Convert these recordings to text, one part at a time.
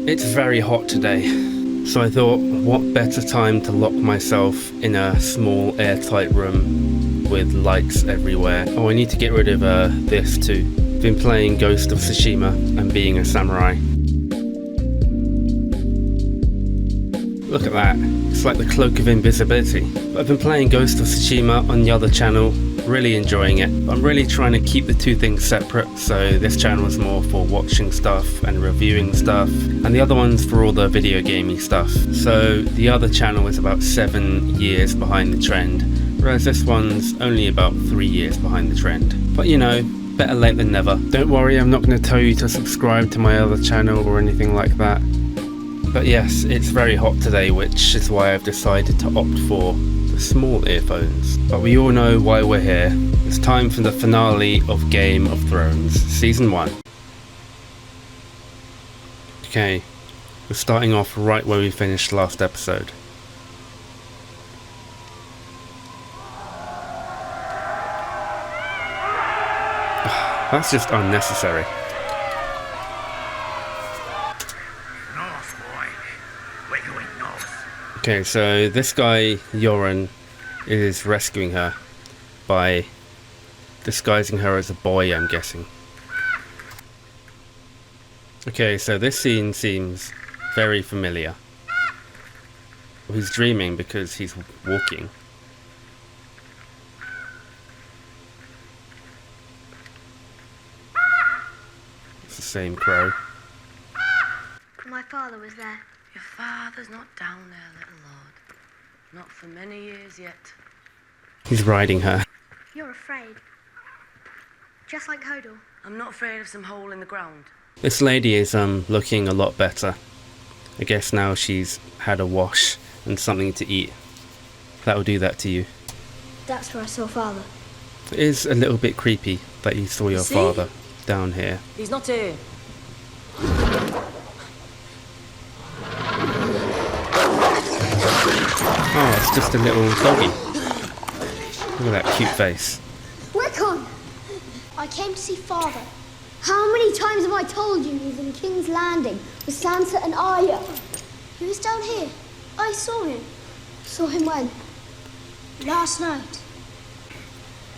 It's very hot today, so I thought, what better time to lock myself in a small airtight room with lights everywhere. Oh, I need to get rid of this too. Been playing Ghost of Tsushima and being a samurai. Look at that, it's like the cloak of invisibility. I've been playing Ghost of Tsushima on the other channel, really enjoying it. I'm really trying to keep the two things separate, so this channel is more for watching stuff and reviewing stuff, and the other one's for all the video gaming stuff. So the other channel is about 7 years behind the trend, whereas this one's only about 3 years behind the trend. But you know, better late than never. Don't worry, I'm not going to tell you to subscribe to my other channel or anything like that. But yes, it's very hot today, which is why I've decided to opt for the small earphones. But we all know why we're here. It's time for the finale of Game of Thrones, Season 1. Okay, we're starting off right where we finished last episode. That's just unnecessary. Okay, so this guy, Yoren, is rescuing her by disguising her as a boy, I'm guessing. Okay, so this scene seems very familiar. Well, he's dreaming because he's walking. It's the same crow. My father was there. Your father's not down there, little lord. Not for many years yet. He's riding her. You're afraid. Just like Hodor. I'm not afraid of some hole in the ground. This lady is looking a lot better. I guess now she's had a wash and something to eat. That'll do that to you. That's where I saw father. It is a little bit creepy that you saw your father down here. He's not here. Oh, it's just a little doggy. Look at that cute face. Rickon! I came to see father. How many times have I told you he's in King's Landing with Sansa and Arya? He was down here. I saw him. Saw him when? Last night.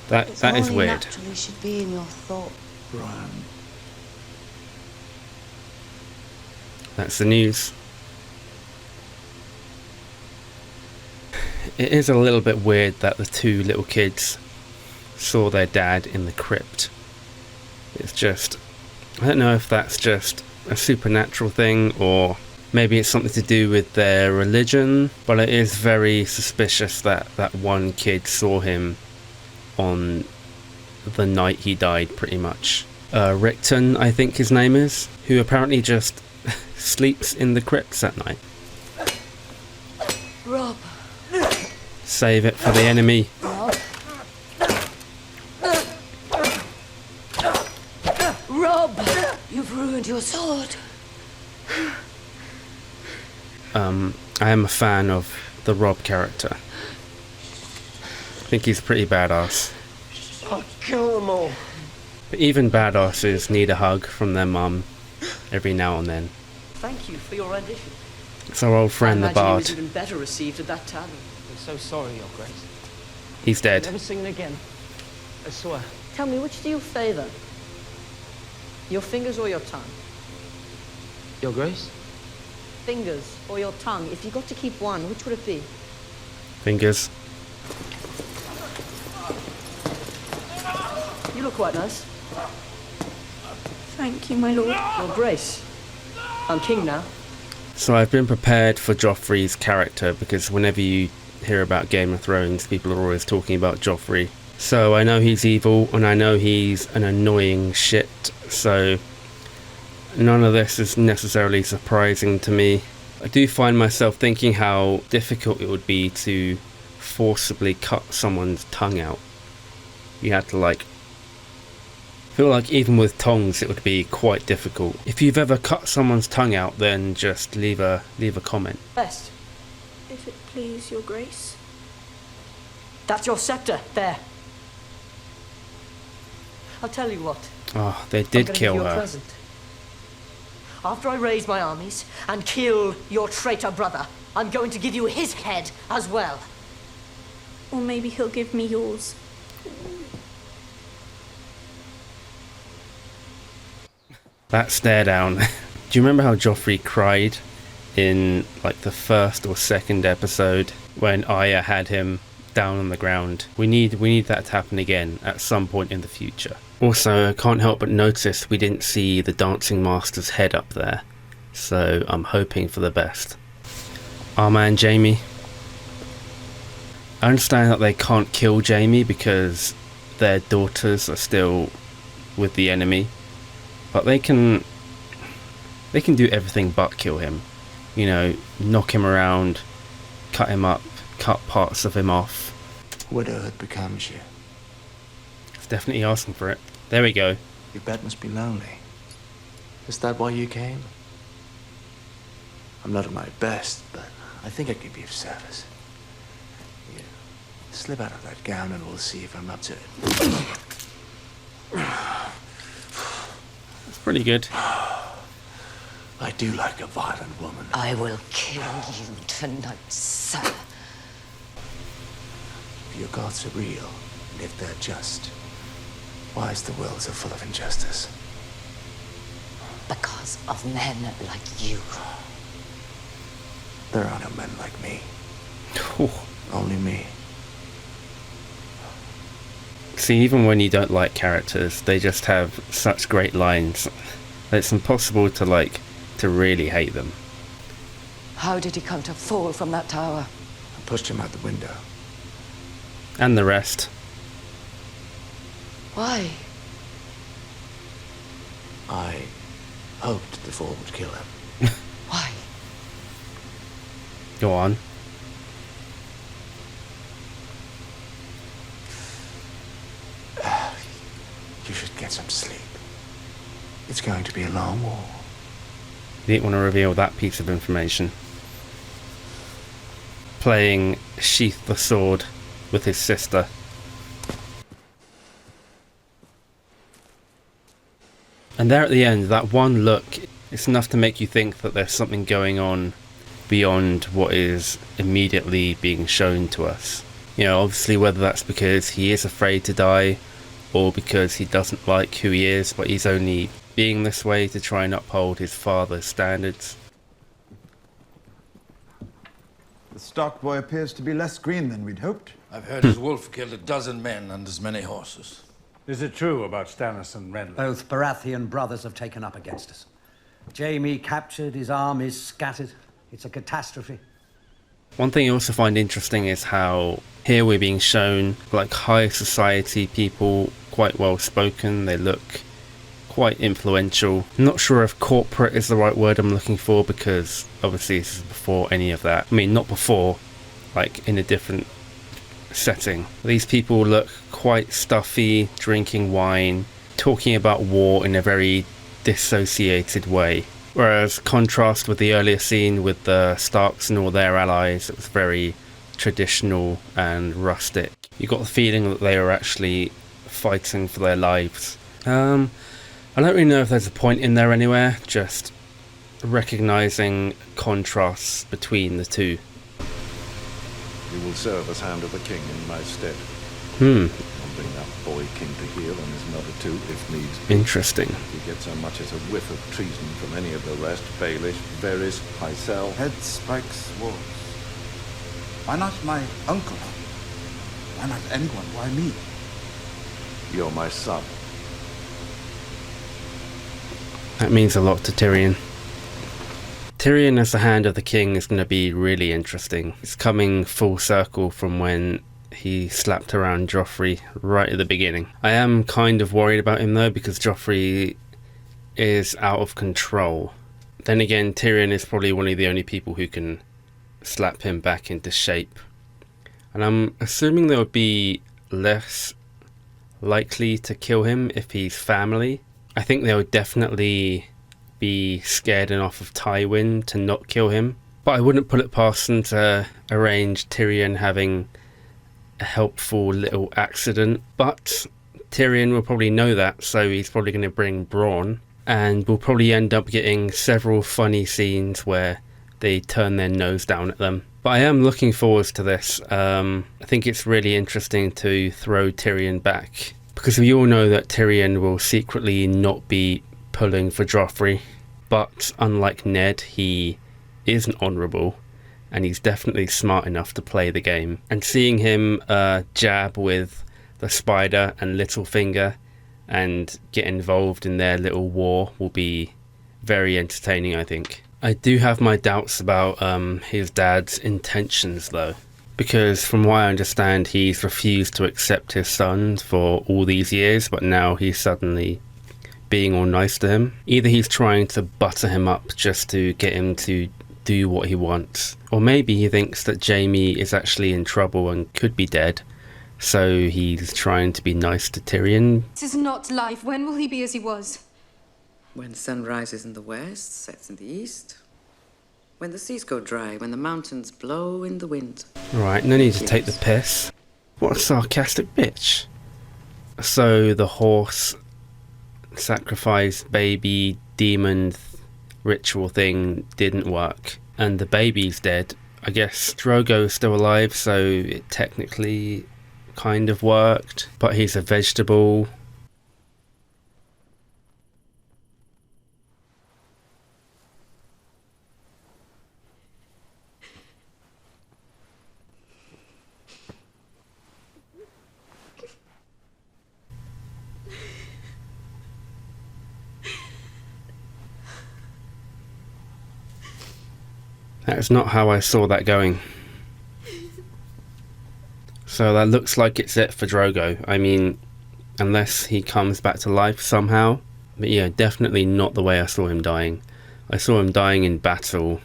That is weird. Naturally should be in your thought. Brian. That's the news. It is a little bit weird that the two little kids saw their dad in the crypt. It's just, I don't know if that's just a supernatural thing or maybe it's something to do with their religion, but it is very suspicious that that one kid saw him on the night he died, pretty much. Rickton, I think his name is, who apparently just sleeps in the crypts at night. Rob. Save it for the enemy. Rob! You've ruined your sword. I am a fan of the Rob character. I think he's pretty badass. I'll kill them all. But even badasses need a hug from their mum every now and then. Thank you for your rendition. It's our old friend, the I imagine bard. he was even better received at that tavern. I'm so sorry, Your Grace. He's dead. Never sing it again. I swear. Tell me, which do you favour? Your fingers or your tongue? Your Grace? Fingers or your tongue? If you got to keep one, which would it be? Fingers. You look quite nice. Thank you, my lord. Your Grace. I'm king now. So I've been prepared for Joffrey's character because whenever you hear about Game of Thrones, people are always talking about Joffrey. So I know he's evil and I know he's an annoying shit, so none of this is necessarily surprising to me. I do find myself thinking how difficult it would be to forcibly cut someone's tongue out. You had to I feel like even with tongs it would be quite difficult. If you've ever cut someone's tongue out, then just leave a comment. Best. If it please your grace. That's your scepter. There. I'll tell you what. Oh, they I'm did gonna kill give you a her. present. After I raise my armies and kill your traitor brother, I'm going to give you his head as well. Or maybe he'll give me yours. That stare down. Do you remember how Joffrey cried in like the first or second episode when Arya had him down on the ground? We need that to happen again at some point in the future. Also, I can't help but notice we didn't see the Dancing Master's head up there, so I'm hoping for the best. Our man Jaime. I understand that they can't kill Jaime because their daughters are still with the enemy, but they can do everything but kill him. You know, knock him around, cut him up, cut parts of him off. Widowhood becomes you. It's definitely asking for it. There we go. Your bed must be lonely. Is that why you came? I'm not at my best, but I think I could be of service. You slip out of that gown and we'll see if I'm up to it. It's pretty good. I do like a violent woman. I will kill you tonight, sir. If your gods are real, and if they're just, why is the world so full of injustice? Because of men like you. There are no men like me. Oh. Only me. See, even when you don't like characters, they just have such great lines that it's impossible to really hate them. How did he come to fall from that tower? I pushed him out the window. And the rest. Why? I hoped the fall would kill him. Why? Go on. You should get some sleep. It's going to be a long war. You didn't want to reveal that piece of information. Playing Sheath the Sword with his sister. And there at the end, that one look, it's enough to make you think that there's something going on beyond what is immediately being shown to us. You know, obviously whether that's because he is afraid to die or because he doesn't like who he is, but he's only being this way to try and uphold his father's standards. The stock boy appears to be less green than we'd hoped. I've heard his wolf killed a dozen men and as many horses. Is it true about Stannis and Renly? Both Baratheon brothers have taken up against us. Jaime captured, his armies scattered. It's a catastrophe. One thing I also find interesting is how here we're being shown like high society people, quite well spoken. They look quite influential. I'm not sure if corporate is the right word I'm looking for, because obviously this is before any of that. I mean, not before, like in a different setting. These people look quite stuffy, drinking wine, talking about war in a very dissociated way. Whereas contrast with the earlier scene with the Starks and all their allies, it was very traditional and rustic. You got the feeling that they were actually fighting for their lives. I don't really know if there's a point in there anywhere, just recognizing contrasts between the two. You will serve as Hand of the King in my stead. I'll bring that boy king to heel and his mother too, if needs be. Interesting. If you get so much as a whiff of treason from any of the rest, Baelish, Varys, Pycelle... Head spikes wolves. Why not my uncle? Why not anyone? Why me? You're my son. That means a lot to Tyrion. Tyrion as the Hand of the King is going to be really interesting. It's coming full circle from when he slapped around Joffrey right at the beginning. I am kind of worried about him though, because Joffrey is out of control. Then again, Tyrion is probably one of the only people who can slap him back into shape. And I'm assuming they would be less likely to kill him if he's family. I think they would definitely be scared enough of Tywin to not kill him. But I wouldn't put it past them to arrange Tyrion having a helpful little accident. But Tyrion will probably know that, so he's probably going to bring Bronn. and we'll probably end up getting several funny scenes where they turn their nose down at them. But I am looking forward to this. I think it's really interesting to throw Tyrion back, because we all know that Tyrion will secretly not be pulling for Joffrey, but unlike Ned, he isn't honourable, and he's definitely smart enough to play the game. And seeing him jab with the Spider and Littlefinger and get involved in their little war will be very entertaining, I think. I do have my doubts about his dad's intentions though, because from what I understand he's refused to accept his son for all these years, but now he's suddenly being all nice to him. Either he's trying to butter him up just to get him to do what he wants, or maybe he thinks that Jaime is actually in trouble and could be dead, so he's trying to be nice to Tyrion. This is not life. When will he be as he was? When the sun rises in the west, sets in the east. When the seas go dry, when the mountains blow in the wind. Right, no need to take the piss. What a sarcastic bitch. So the horse sacrifice baby demon ritual thing didn't work, and the baby's dead. I guess Drogo's still alive, so it technically kind of worked, but he's a vegetable. That's not how I saw that going. So that looks like it's it for Drogo. I mean, unless he comes back to life somehow. But yeah, definitely not the way I saw him dying. I saw him dying in battle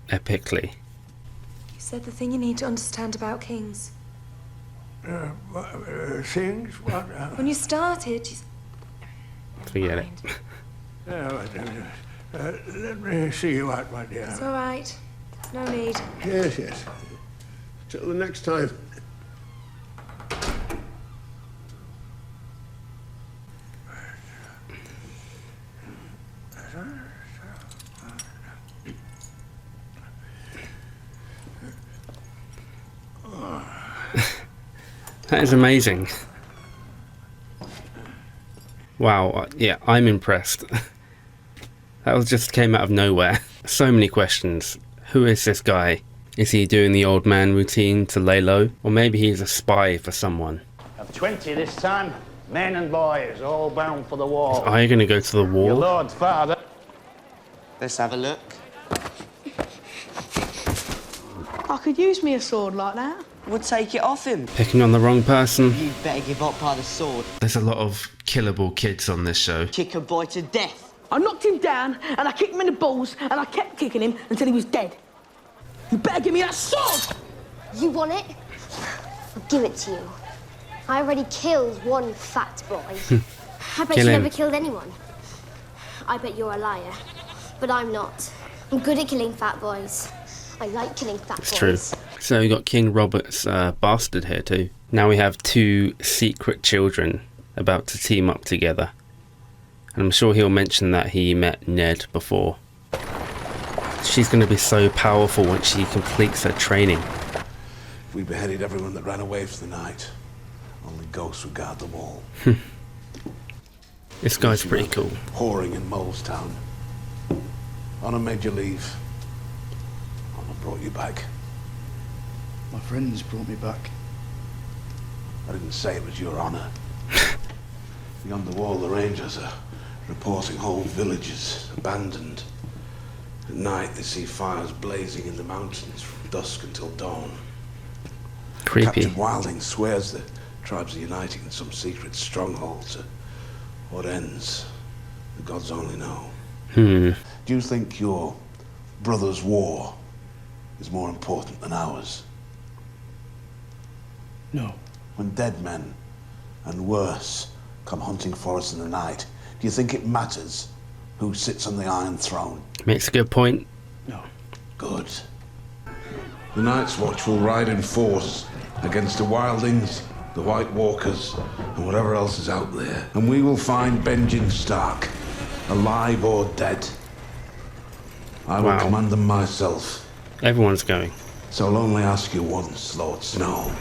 epically. You said the thing you need to understand about kings. Things? What? When you started, you... Forget it. Let me see you out, my dear. It's all right. No need. Yes, yes. Till the next time. That is amazing. Wow, yeah, I'm impressed. That was just came out of nowhere. So many questions. Who is this guy? Is he doing the old man routine to lay low? Or maybe he's a spy for someone. Of 20 this time, men and boys, all bound for the wall. Is Arya going to go to the wall? Your lord's father. Let's have a look. I could use me a sword like that. We'll take it off him. Picking on the wrong person. You better give up by the sword. There's a lot of killable kids on this show. Kick a boy to death. I knocked him down, and I kicked him in the balls, and I kept kicking him until he was dead. You better give me that sword! You want it? I'll give it to you. I already killed one fat boy. I bet Kill you him. never killed anyone. I bet you're a liar. But I'm not. I'm good at killing fat boys. I like killing fat boys. It's true. So we got King Robert's bastard here too. Now we have two secret children about to team up together. And I'm sure he'll mention that he met Ned before. She's going to be so powerful once she completes her training. If we beheaded everyone that ran away for the night, only ghosts would guard the wall. This guy's pretty cool. Whoring in Molestown. Honor made you leave. Honor brought you back. My friends brought me back. I didn't say it was your honor. Beyond the wall, the Rangers are reporting whole villages abandoned. At night, they see fires blazing in the mountains from dusk until dawn. Creepy. Captain Wilding swears the tribes are uniting in some secret stronghold. To what ends, the gods only know. Do you think your brother's war is more important than ours? No. When dead men, and worse, come hunting for us in the night, do you think it matters who sits on the Iron Throne? Makes a good point. No. Good. The Night's Watch will ride in force against the Wildings, the White Walkers, and whatever else is out there. And we will find Benjen Stark alive or dead. I will Wow. command them myself. Everyone's going. So I'll only ask you once, Lord Snow.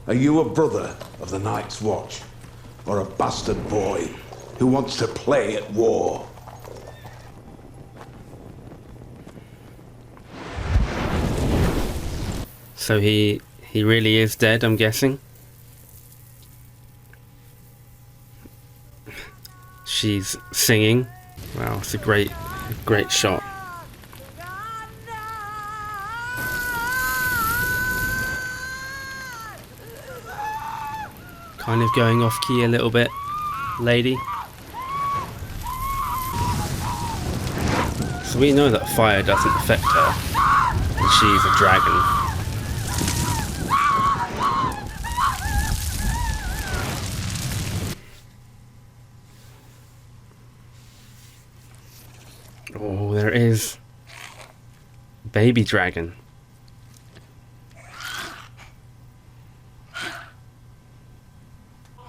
Are you a brother of the Night's Watch? Or a bastard boy who wants to play at war? So he really is dead, I'm guessing. She's singing. Wow, it's a great shot. Kind of going off key a little bit, lady. So we know that fire doesn't affect her, and she's a dragon. Oh, there is baby dragon.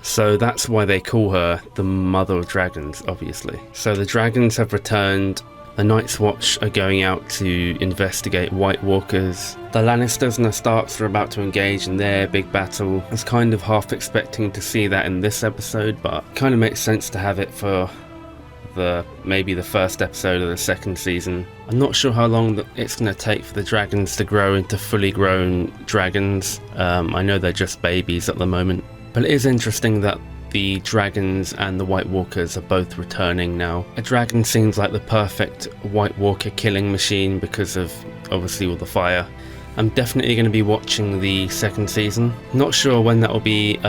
So that's why they call her the Mother of Dragons, obviously. So the dragons have returned. The Night's Watch are going out to investigate White Walkers. The Lannisters and the Starks are about to engage in their big battle. I was kind of half expecting to see that in this episode, but it kind of makes sense to have it for maybe the first episode of the second season. I'm not sure how long it's going to take for the dragons to grow into fully grown dragons. I know they're just babies at the moment. But it is interesting that the dragons and the White Walkers are both returning now. A dragon seems like the perfect White Walker killing machine because of obviously all the fire. I'm definitely going to be watching the second season. Not sure when that will be.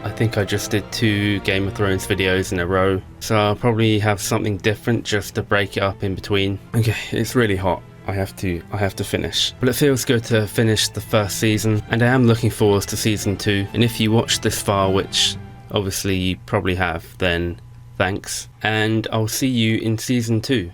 I think I just did 2 Game of Thrones videos in a row, so I'll probably have something different just to break it up in between. Okay, it's really hot. I have to finish. But it feels good to finish the first season, and I am looking forward to season 2. And if you watched this far, which obviously you probably have, then thanks. And I'll see you in season 2.